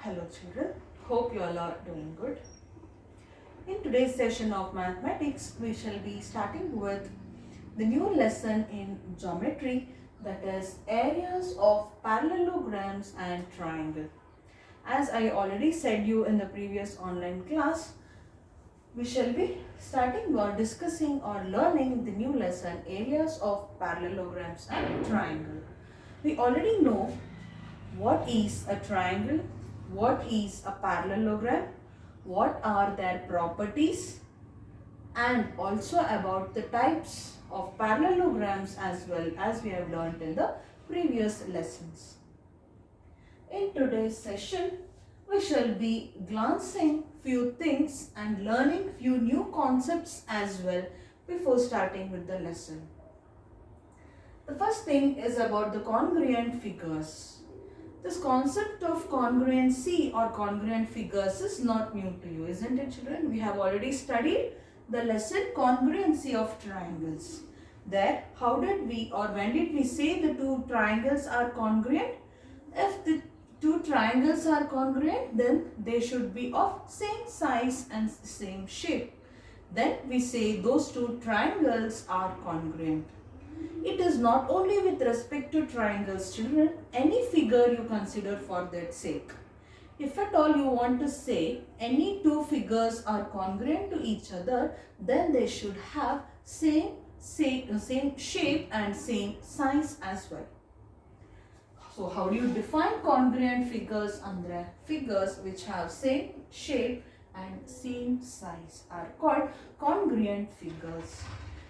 Hello children, hope you all are doing good. In today's session of mathematics, we shall be starting with the new lesson in geometry, that is areas of parallelograms and triangle. As I already said you in the previous online class, we shall be starting or discussing or learning the new lesson areas of parallelograms and triangle. We already know what is a triangle, what is a parallelogram, what are their properties, and also about the types of parallelograms as well, as we have learnt in the previous lessons. In today's session, we shall be glancing few things and learning few new concepts as well before starting with the lesson. The first thing is about the congruent figures. This concept of congruency or congruent figures is not new to you, isn't it children? We have already studied the lesson congruency of triangles. There, how did we or when did we say the two triangles are congruent? If the two triangles are congruent, then they should be of same size and same shape. Then we say those two triangles are congruent. It is not only with respect to triangles children, any figure you consider for that sake. If at all you want to say any two figures are congruent to each other, then they should have same shape and same size as well. So how do you define congruent figures? Andre, figures which have same shape and same size are called congruent figures.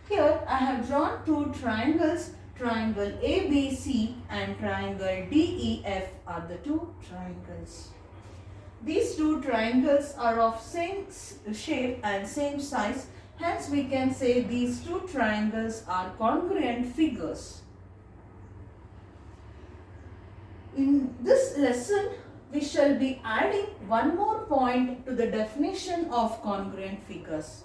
Here I have drawn two triangles, triangle ABC and triangle DEF are the two triangles. These two triangles are of same shape and same size, hence we can say these two triangles are congruent figures. In this lesson, we shall be adding one more point to the definition of congruent figures.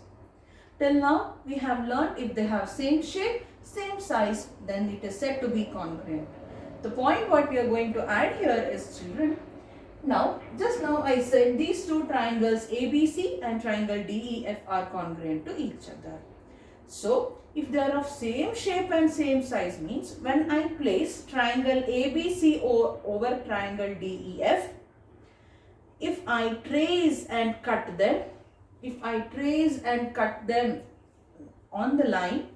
Till now, we have learned if they have same shape, same size, then it is said to be congruent. The point what we are going to add here is children. Now, just now I said these two triangles ABC and triangle DEF are congruent to each other. So, if they are of same shape and same size means when I place triangle ABC over triangle DEF, if I trace and cut them, on the line,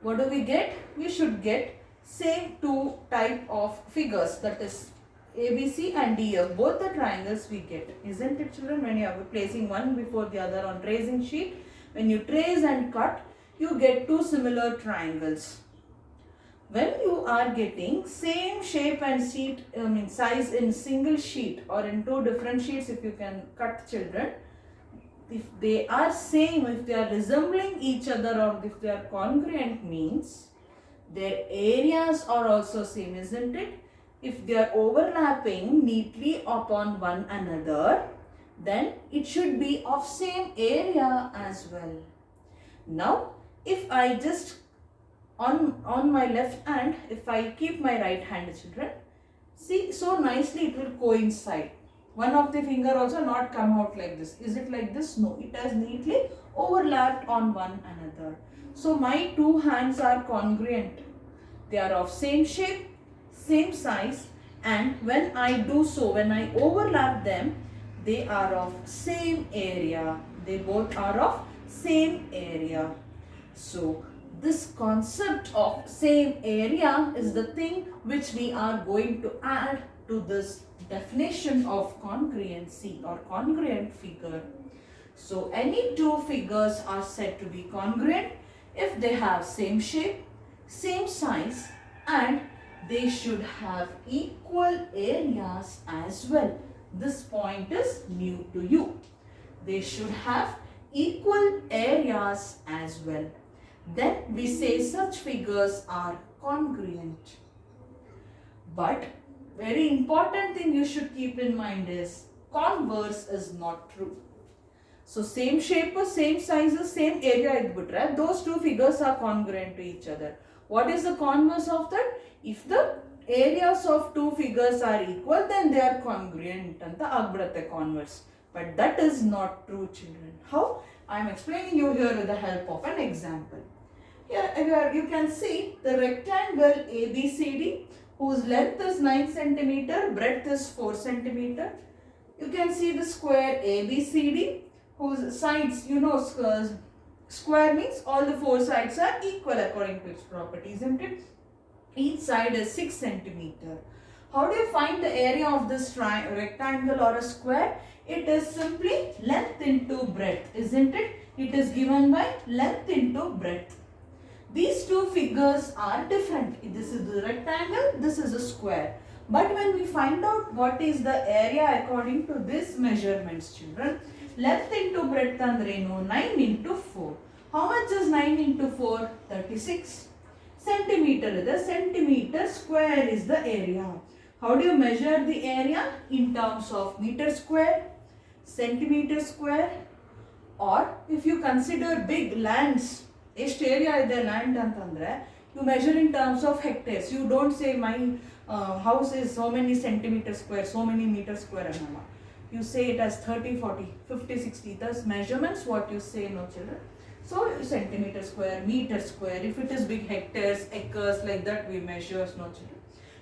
what do we get? We should get same two type of figures, that is ABC and DF, both the triangles we get, isn't it children? When you are placing one before the other on tracing sheet, when you trace and cut, you get two similar triangles. When you are getting same shape and size in single sheet or in two different sheets, if you can cut children, if they are same, if they are resembling each other or if they are congruent means their areas are also same, isn't it? If they are overlapping neatly upon one another, then it should be of same area as well. Now, if I just on my left hand, if I keep my right hand children, see so nicely it will coincide. One of the finger also not come out like this. Is it like this? No, it has neatly overlapped on one another. So my two hands are congruent. They are of same shape, same size, and when I do so, when I overlap them, they are of same area. They both are of same area. So this concept of same area is the thing which we are going to add to this definition of congruency or congruent figure. So any two figures are said to be congruent if they have same shape, same size, and they should have equal areas as well. This point is new to you. They should have equal areas as well. Then we say such figures are congruent. But very important thing you should keep in mind is converse is not true. So same shape, same size, same area idbitre, those two figures are congruent to each other. What is the converse of that? If the areas of two figures are equal, then they are congruent anta agbidutte converse. But that is not true, children. How? I am explaining you here with the help of an example. Here you can see the rectangle ABCD whose length is 9 centimeter, breadth is 4 centimeter. You can see the square ABCD whose sides, you know, square means all the four sides are equal according to its property, isn't it? Each side is 6 centimeter. How do you find the area of this rectangle or a square? It is simply length into breadth, isn't it? It is given by length into breadth. These two figures are different. This is the rectangle, this is a square. But when we find out what is the area according to this measurements, children, length into breadth andrenu 9 into 4. How much is 9 into 4? 36 centimeter. The centimeter square is the area. How do you measure the area? In terms of meter square, centimeter square, or if you consider big lands, ಎಷ್ಟು area ಇದೆ land ಅಂತಂದರೆ you measure in terms of hectares. You don't say my house is so many centimeter square, so many meter square ಅನ್ನಲ್ಲ. You say it as 30, 40, 50, 60. Thus measurements what you say, no children. So centimeter square, meter square. If it is big hectares, acres, like that we measure, no children.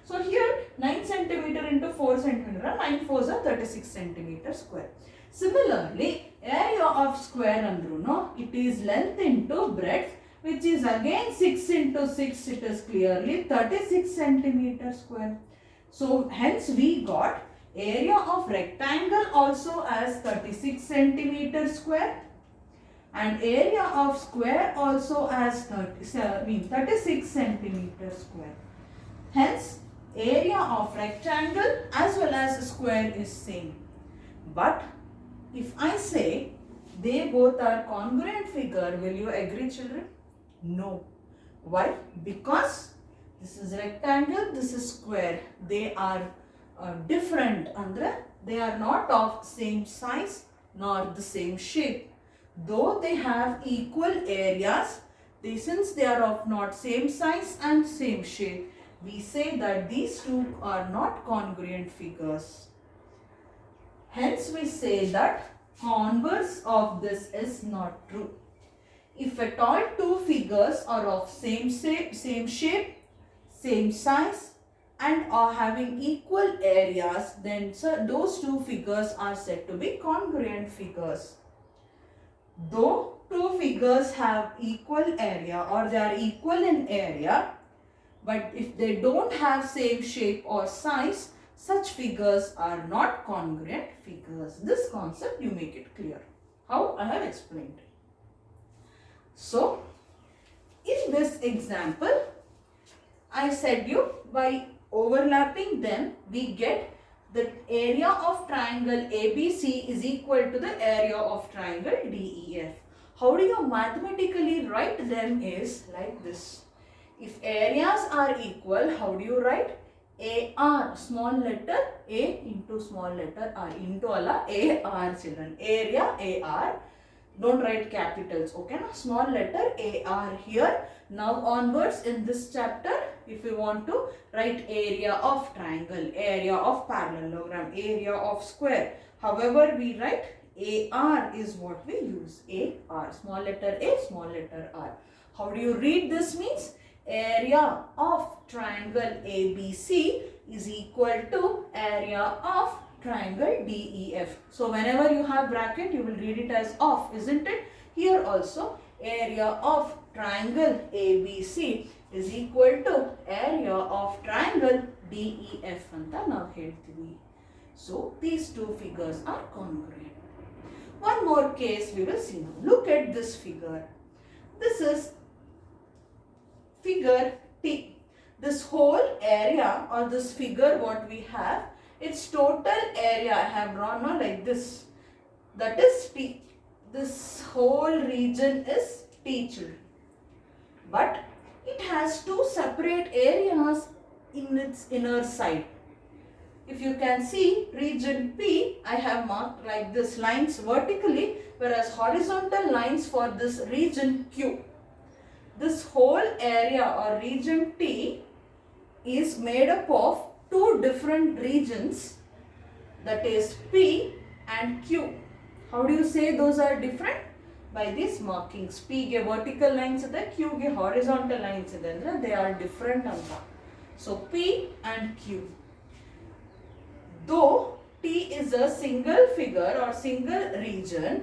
So here 9 centimeter into 4 centimeter, 9 fours are 36 centimeter square. Similarly, area of square andruno, it is length into breadth, which is again 6 into 6, it is clearly 36 centimeter square. So hence we got area of rectangle also as 36 centimeter square and area of square also as 36 centimeter square. Hence area of rectangle as well as square is same. But if I say they both are congruent figure, will you agree, children? No. Why? Because this is rectangle, this is square. They are different. Andre, they are not of same size nor the same shape. Though they have equal areas, since they are of not same size and same shape, we say that these two are not congruent figures. Hence we say that converse of this is not true. If at all two figures are of same shape, same size and are having equal areas, then those two figures are said to be congruent figures. Though two figures have equal area or they are equal in area, but if they don't have same shape or size, such figures are not congruent figures. This concept you make it clear. How I have explained. So, in this example, I said you by overlapping them, we get the area of triangle ABC is equal to the area of triangle DEF. How do you mathematically write them is like this. If areas are equal, how do you write? AR, small letter A into small letter R, into alla AR, children. Area AR, don't write capitals, okay? Small letter AR here. Now onwards in this chapter, if you want to write area of triangle, area of parallelogram, area of square, however we write, AR is what we use. AR, small letter A, small letter R. How do you read this means? Area of triangle ABC is equal to area of triangle DEF. So whenever you have bracket, you will read it as of, isn't it? Here also area of triangle ABC is equal to area of triangle DEF anta now heltivi. So these two figures are congruent. One more case we will see now. Look at this figure. This is figure T. This whole area or this figure what we have, its total area I have drawn now like this. That is T. This whole region is T, children. But it has two separate areas in its inner side. If you can see region P, I have marked like this lines vertically, whereas horizontal lines for this region Q. This whole area or region T is made up of two different regions, that is P and Q. How do you say those are different? By these markings. P ge vertical lines ಇದೆ, Q ge horizontal lines ಇದೆ ಅಂದ್ರೆ they are different ಅಂತ. So P and Q. Though T is a single figure or single region,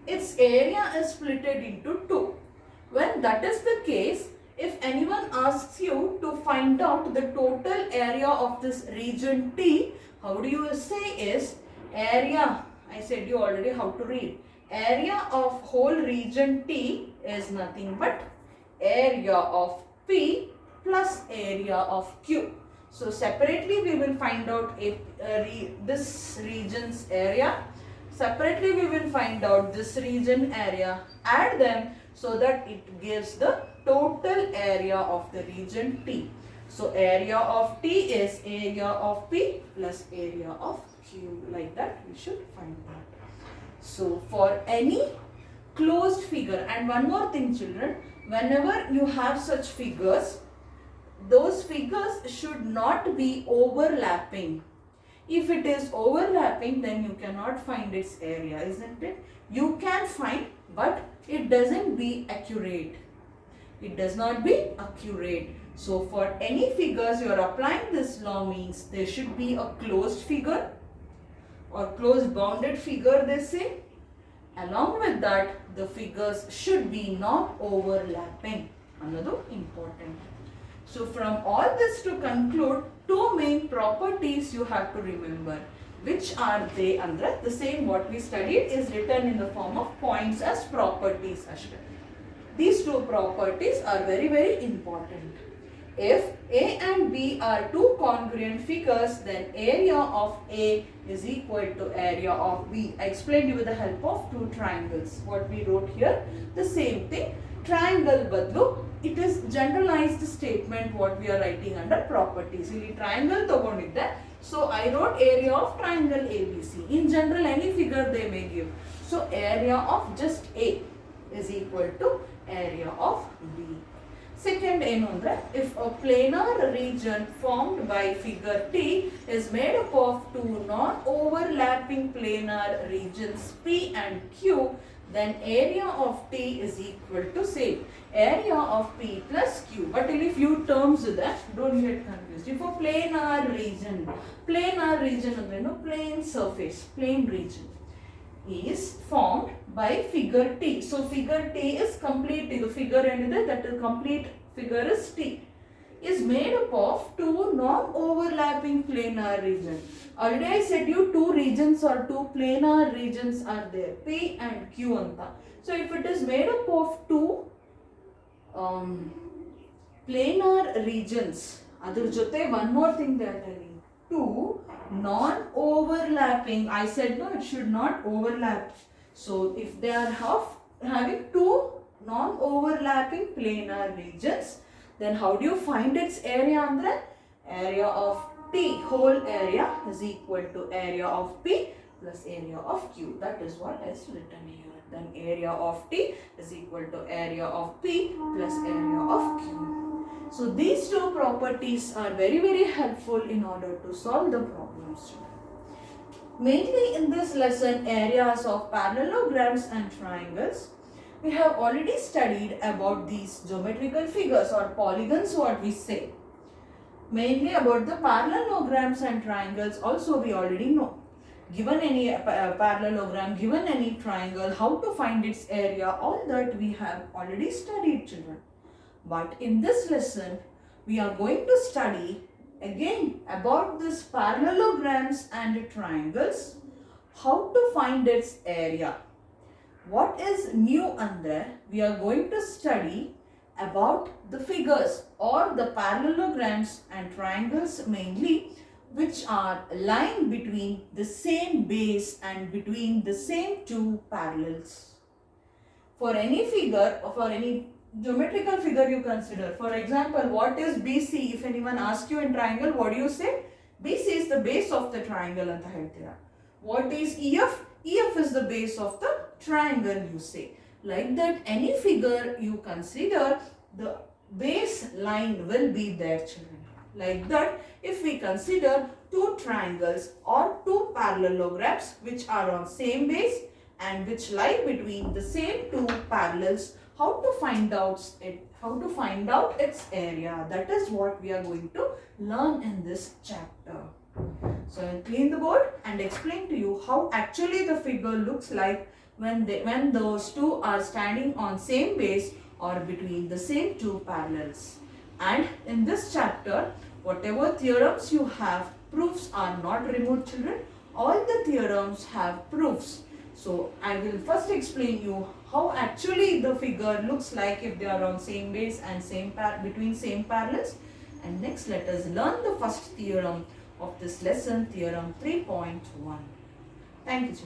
its area is splitted into two. When that is the case, if anyone asks you to find out the total area of this region T, how do you say is area? I said you already how to read. Area of whole region T is nothing but area of P plus area of Q. So separately we will find out this region's area. Separately we will find out this region area. Add them so that it gives the total area of the region T. So area of T is area of P plus area of Q. Like that we should find that. So for any closed figure, and one more thing children, whenever you have such figures, those figures should not be overlapping. If it is overlapping, then you cannot find its area, isn't it? You can find, but it doesn't be accurate. It does not be accurate. So for any figures you are applying this law means there should be a closed figure or closed bounded figure, they say. Along with that, the figures should be not overlapping. Another important. So from all this to conclude, two main properties you have to remember. Which are they? Andre the same what we studied is written in the form of points as properties. These two properties are very important. If A and B are two congruent figures, then area of A is equal to area of B. I explained you with the help of two triangles. What we wrote here, the same thing. Triangle badlu, it is generalized statement what we are writing under properties. ಇಲ್ಲಿ triangle ತಗೊಂಡಿದ್ದೆ, so I wrote area of triangle ABC. In general, any figure they may give. So area of just A is equal to area of B. Second, if a planar region formed by figure T is made up of two non-overlapping planar regions P and Q, then area of T is equal to say area of P plus Q. But in a few terms with that, don't get confused. If a planar region plane surface, plane region is formed by figure T. So figure T is complete. The figure that is complete figure is T. Is made up of two non-overlapping planar regions. Already I said you two regions or two planar regions are there, P and Q anta. So if it is made up of two planar regions, adar jote one more thing they are telling. Two non-overlapping. I said no, it should not overlap. So if they are having two non-overlapping planar regions, then how do you find its area? Andre area of T whole area is equal to area of P plus area of Q. That is what is written here. Then area of T is equal to area of P plus area of Q. So these two properties are very helpful in order to solve the problems. Mainly in this lesson, areas of parallelograms and triangles. We have already studied about these geometrical figures or polygons, what we say. Mainly about the parallelograms and triangles also we already know. Given any parallelogram, given any triangle, how to find its area, all that we have already studied, children. But in this lesson, we are going to study again about this parallelograms and triangles, how to find its area. What is new under? We are going to study about the figures or the parallelograms and triangles mainly, which are lying between the same base and between the same two parallels. For any figure or for any geometrical figure you consider, for example, what is BC? If anyone asks you in triangle, what do you say? BC is the base of the triangle anta heltira. What is EF? EF is the base of the triangle, you say. Like that, any figure you consider, the base line will be there, children. Like that, if we consider two triangles or two parallelograms which are on same base and which lie between the same two parallels, how to find out its area. That is what we are going to learn in this chapter. So I'll clean the board and explain to you how actually the figure looks like when those two are standing on same base or between the same two parallels. And in this chapter, whatever theorems you have, proofs are not removed, children. All the theorems have proofs. So I will first explain you how actually the figure looks like if they are on same base and between same parallels. And next let us learn the first theorem of this lesson, theorem 3.1. Thank you, children.